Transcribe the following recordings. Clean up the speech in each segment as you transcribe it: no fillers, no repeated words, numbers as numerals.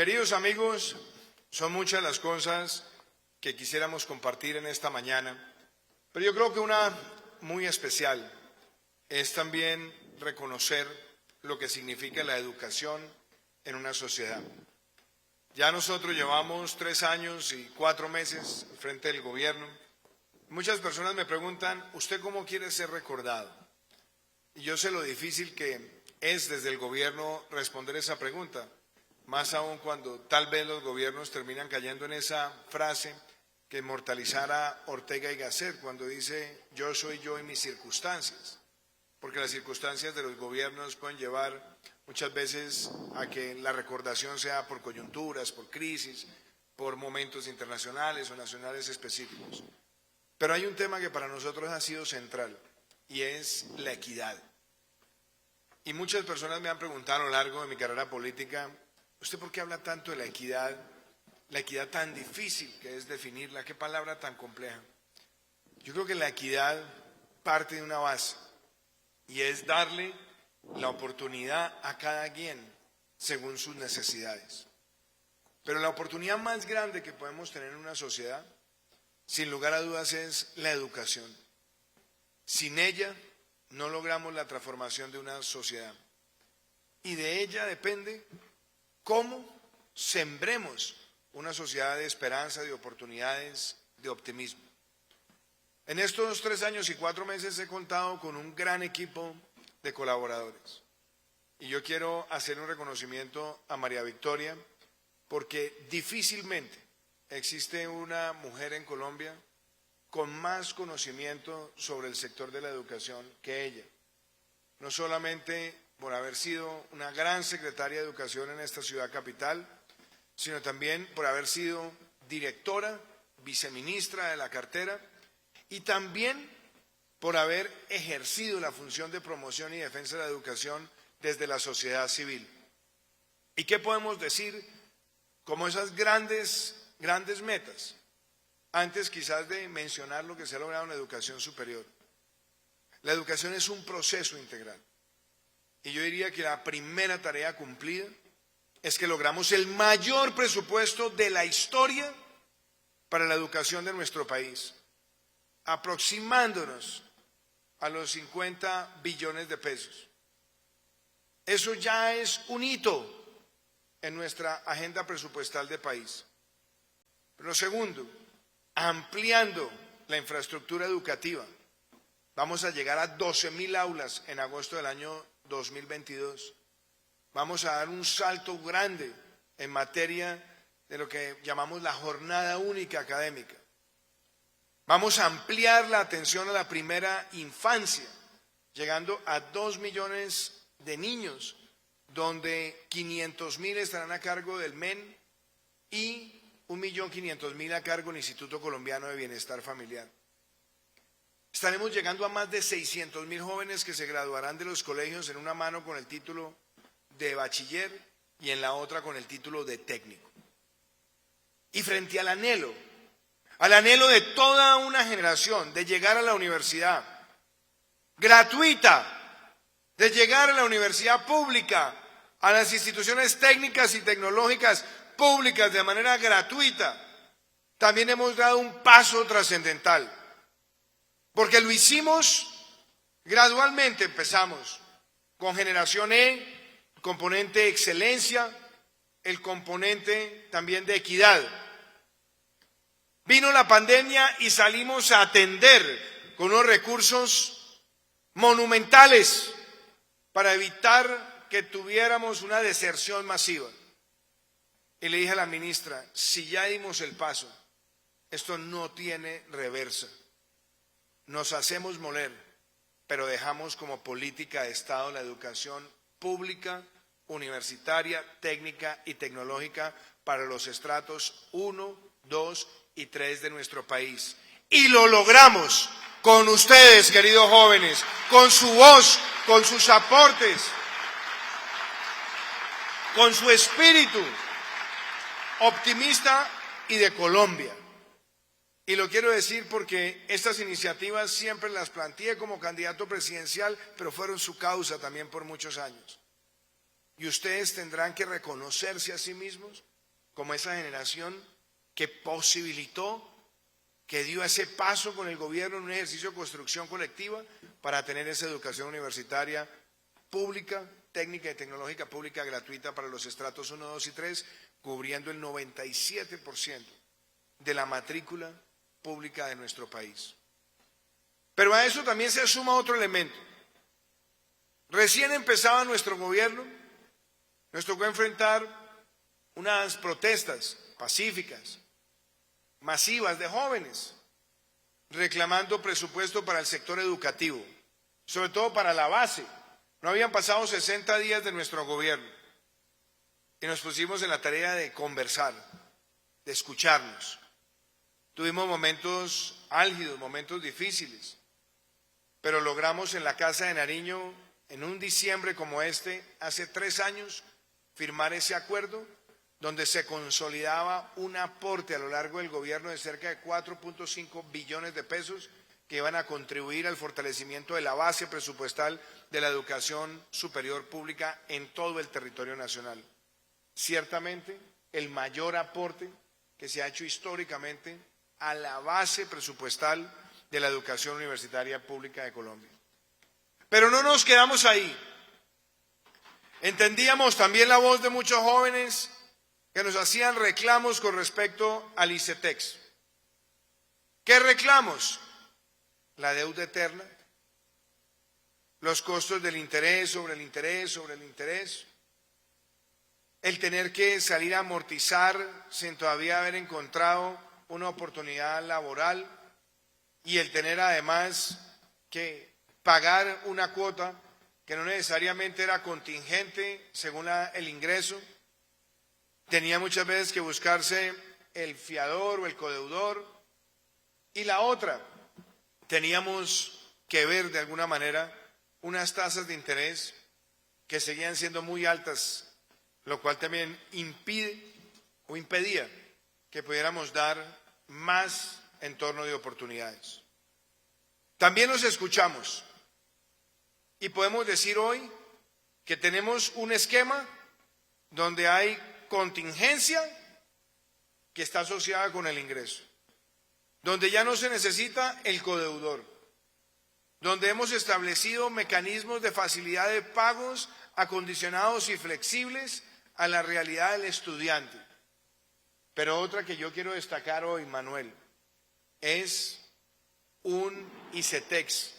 Queridos amigos, son muchas las cosas que quisiéramos compartir en esta mañana, pero yo creo que una muy especial es también reconocer lo que significa la educación en una sociedad. Ya nosotros llevamos 3 años y 4 meses al frente del gobierno. Muchas personas me preguntan, ¿usted cómo quiere ser recordado? Y yo sé lo difícil que es desde el gobierno responder esa pregunta, más aún cuando tal vez los gobiernos terminan cayendo en esa frase que inmortalizara Ortega y Gasset cuando dice yo soy yo y mis circunstancias, porque las circunstancias de los gobiernos pueden llevar muchas veces a que la recordación sea por coyunturas, por crisis, por momentos internacionales o nacionales específicos. Pero hay un tema que para nosotros ha sido central y es la equidad. Y muchas personas me han preguntado a lo largo de mi carrera política, ¿usted por qué habla tanto de la equidad tan difícil que es definirla? ¿Qué palabra tan compleja? Yo creo que la equidad parte de una base y es darle la oportunidad a cada quien según sus necesidades. Pero la oportunidad más grande que podemos tener en una sociedad, sin lugar a dudas, es la educación. Sin ella no logramos la transformación de una sociedad. Y de ella depende cómo sembremos una sociedad de esperanza, de oportunidades, de optimismo. En estos 3 años y 4 meses he contado con un gran equipo de colaboradores. Y yo quiero hacer un reconocimiento a María Victoria, porque difícilmente existe una mujer en Colombia con más conocimiento sobre el sector de la educación que ella. No solamente por haber sido una gran secretaria de Educación en esta ciudad capital, sino también por haber sido directora, viceministra de la cartera y también por haber ejercido la función de promoción y defensa de la educación desde la sociedad civil. ¿Y qué podemos decir como esas grandes metas? Antes quizás de mencionar lo que se ha logrado en la educación superior. La educación es un proceso integral. Y yo diría que la primera tarea cumplida es que logramos el mayor presupuesto de la historia para la educación de nuestro país, aproximándonos a los 50 billones de pesos. Eso ya es un hito en nuestra agenda presupuestal de país. Lo segundo, ampliando la infraestructura educativa. Vamos a llegar a 12.000 aulas en agosto del año 2022. Vamos a dar un salto grande en materia de lo que llamamos la jornada única académica. Vamos a ampliar la atención a la primera infancia, llegando a 2 millones de niños, donde 500.000 estarán a cargo del MEN y 1.500.000 a cargo del Instituto Colombiano de Bienestar Familiar. Estaremos llegando a más de 600.000 jóvenes que se graduarán de los colegios en una mano con el título de bachiller y en la otra con el título de técnico. Y frente al anhelo de toda una generación de llegar a la universidad gratuita, de llegar a la universidad pública, a las instituciones técnicas y tecnológicas públicas de manera gratuita, también hemos dado un paso trascendental. Porque lo hicimos gradualmente, empezamos con Generación E, el componente excelencia, el componente también de equidad. Vino la pandemia y salimos a atender con unos recursos monumentales para evitar que tuviéramos una deserción masiva. Y le dije a la ministra, si ya dimos el paso, esto no tiene reversa. Nos hacemos moler, pero dejamos como política de Estado la educación pública, universitaria, técnica y tecnológica para los estratos 1, 2 y 3 de nuestro país. Y lo logramos con ustedes, queridos jóvenes, con su voz, con sus aportes, con su espíritu optimista y de Colombia. Y lo quiero decir porque estas iniciativas siempre las planteé como candidato presidencial, pero fueron su causa también por muchos años. Y ustedes tendrán que reconocerse a sí mismos como esa generación que posibilitó, que dio ese paso con el gobierno en un ejercicio de construcción colectiva para tener esa educación universitaria pública, técnica y tecnológica pública gratuita para los estratos 1, 2 y 3, cubriendo el 97% de la matrícula pública de nuestro país. Pero a eso también se suma otro elemento. Recién empezaba nuestro gobierno, nos tocó enfrentar unas protestas pacíficas, masivas de jóvenes, reclamando presupuesto para el sector educativo, sobre todo para la base. No habían pasado 60 días de nuestro gobierno y nos pusimos en la tarea de conversar, de escucharnos. Tuvimos momentos álgidos, momentos difíciles, pero logramos en la Casa de Nariño, en un diciembre como este, hace 3 años, firmar ese acuerdo donde se consolidaba un aporte a lo largo del gobierno de cerca de 4.5 billones de pesos que iban a contribuir al fortalecimiento de la base presupuestal de la educación superior pública en todo el territorio nacional. Ciertamente, el mayor aporte que se ha hecho históricamente a la base presupuestal de la educación universitaria pública de Colombia. Pero no nos quedamos ahí. Entendíamos también la voz de muchos jóvenes que nos hacían reclamos con respecto al ICETEX. ¿Qué reclamos? La deuda eterna, los costos del interés sobre el interés sobre el interés, el tener que salir a amortizar sin todavía haber encontrado una oportunidad laboral y el tener además que pagar una cuota que no necesariamente era contingente según el ingreso. Tenía muchas veces que buscarse el fiador o el codeudor. Y la otra, teníamos que ver de alguna manera unas tasas de interés que seguían siendo muy altas, lo cual también impedía que pudiéramos dar más entorno de oportunidades. También nos escuchamos y podemos decir hoy que tenemos un esquema donde hay contingencia que está asociada con el ingreso, donde ya no se necesita el codeudor, donde hemos establecido mecanismos de facilidad de pagos acondicionados y flexibles a la realidad del estudiante. Pero otra que yo quiero destacar hoy, Manuel, es un ICETEX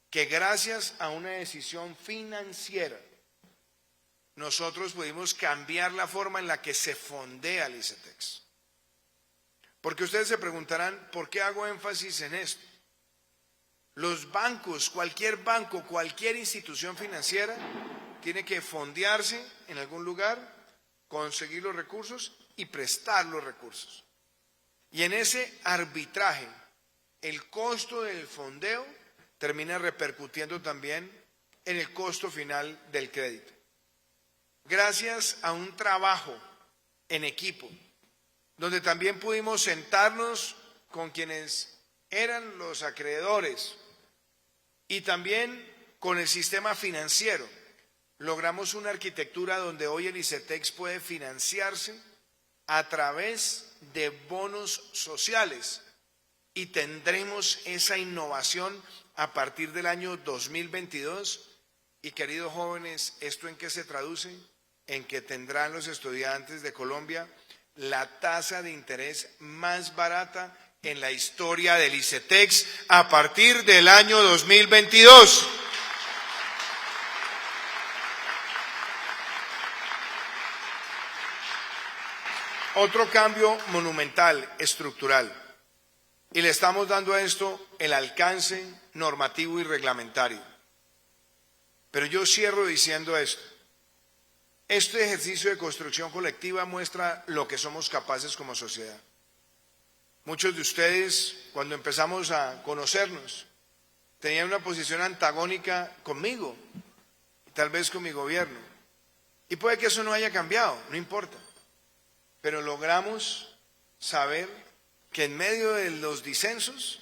que gracias a una decisión financiera nosotros pudimos cambiar la forma en la que se fondea el ICETEX. Porque ustedes se preguntarán, ¿por qué hago énfasis en esto? Los bancos, cualquier institución financiera tiene que fondearse en algún lugar, conseguir los recursos y prestar los recursos. Y en ese arbitraje, el costo del fondeo termina repercutiendo también en el costo final del crédito. Gracias a un trabajo en equipo, donde también pudimos sentarnos con quienes eran los acreedores y también con el sistema financiero, logramos una arquitectura donde hoy el ICETEX puede financiarse a través de bonos sociales y tendremos esa innovación a partir del año 2022. Y queridos jóvenes, ¿esto en qué se traduce? En que tendrán los estudiantes de Colombia la tasa de interés más barata en la historia del ICETEX a partir del año 2022. Otro cambio monumental, estructural, y le estamos dando a esto el alcance normativo y reglamentario. Pero yo cierro diciendo esto. Este ejercicio de construcción colectiva muestra lo que somos capaces como sociedad. Muchos de ustedes, cuando empezamos a conocernos, tenían una posición antagónica conmigo, tal vez con mi gobierno. Y puede que eso no haya cambiado, no importa. Pero logramos saber que en medio de los disensos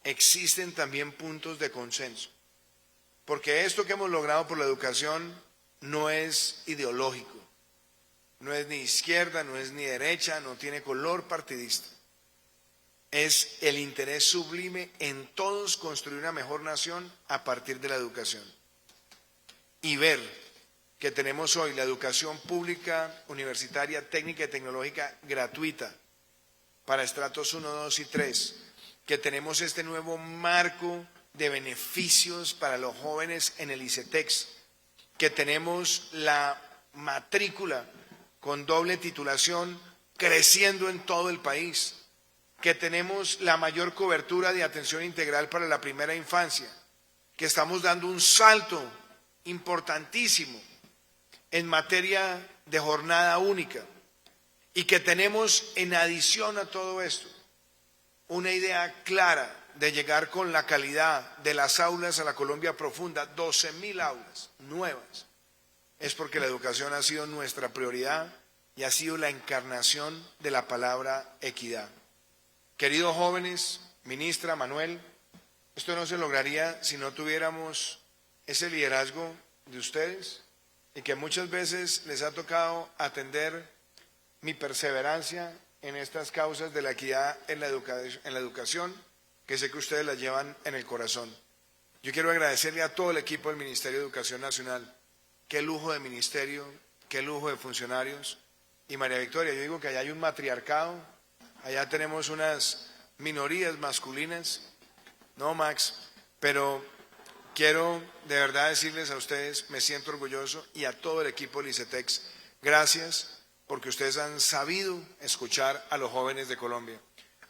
existen también puntos de consenso. Porque esto que hemos logrado por la educación no es ideológico, no es ni izquierda, no es ni derecha, no tiene color partidista. Es el interés sublime en todos construir una mejor nación a partir de la educación. Y ver que tenemos hoy la educación pública, universitaria, técnica y tecnológica gratuita para estratos 1, 2 y 3, que tenemos este nuevo marco de beneficios para los jóvenes en el ICETEX, que tenemos la matrícula con doble titulación creciendo en todo el país, que tenemos la mayor cobertura de atención integral para la primera infancia, que estamos dando un salto importantísimo en materia de jornada única y que tenemos en adición a todo esto una idea clara de llegar con la calidad de las aulas a la Colombia profunda, 12.000 aulas nuevas. Es porque la educación ha sido nuestra prioridad y ha sido la encarnación de la palabra equidad. Queridos jóvenes, ministra Manuel, esto no se lograría si no tuviéramos ese liderazgo de ustedes y que muchas veces les ha tocado atender mi perseverancia en estas causas de la equidad en la educación, que sé que ustedes la llevan en el corazón. Yo quiero agradecerle a todo el equipo del Ministerio de Educación Nacional. Qué lujo de ministerio, qué lujo de funcionarios. Y María Victoria, yo digo que allá hay un matriarcado, allá tenemos unas minorías masculinas, no Max, pero quiero de verdad decirles a ustedes, me siento orgulloso y a todo el equipo del ICETEX, gracias porque ustedes han sabido escuchar a los jóvenes de Colombia.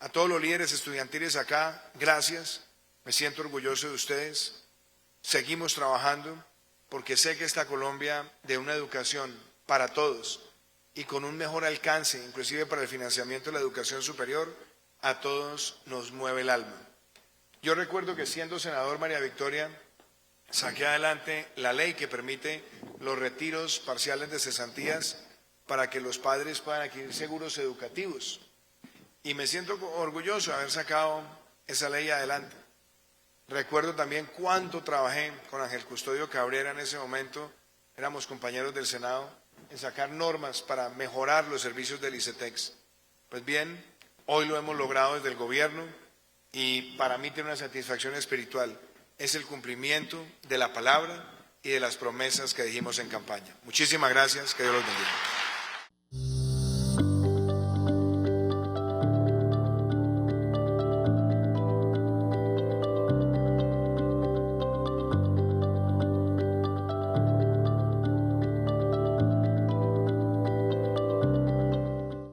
A todos los líderes estudiantiles acá, gracias, me siento orgulloso de ustedes. Seguimos trabajando porque sé que esta Colombia de una educación para todos y con un mejor alcance, inclusive para el financiamiento de la educación superior, a todos nos mueve el alma. Yo recuerdo que siendo senador, María Victoria, saqué adelante la ley que permite los retiros parciales de cesantías para que los padres puedan adquirir seguros educativos. Y me siento orgulloso de haber sacado esa ley adelante. Recuerdo también cuánto trabajé con Ángel Custodio Cabrera en ese momento, éramos compañeros del Senado, en sacar normas para mejorar los servicios del ICETEX. Pues bien, hoy lo hemos logrado desde el gobierno y para mí tiene una satisfacción espiritual. Es el cumplimiento de la palabra y de las promesas que dijimos en campaña. Muchísimas gracias, que Dios los bendiga.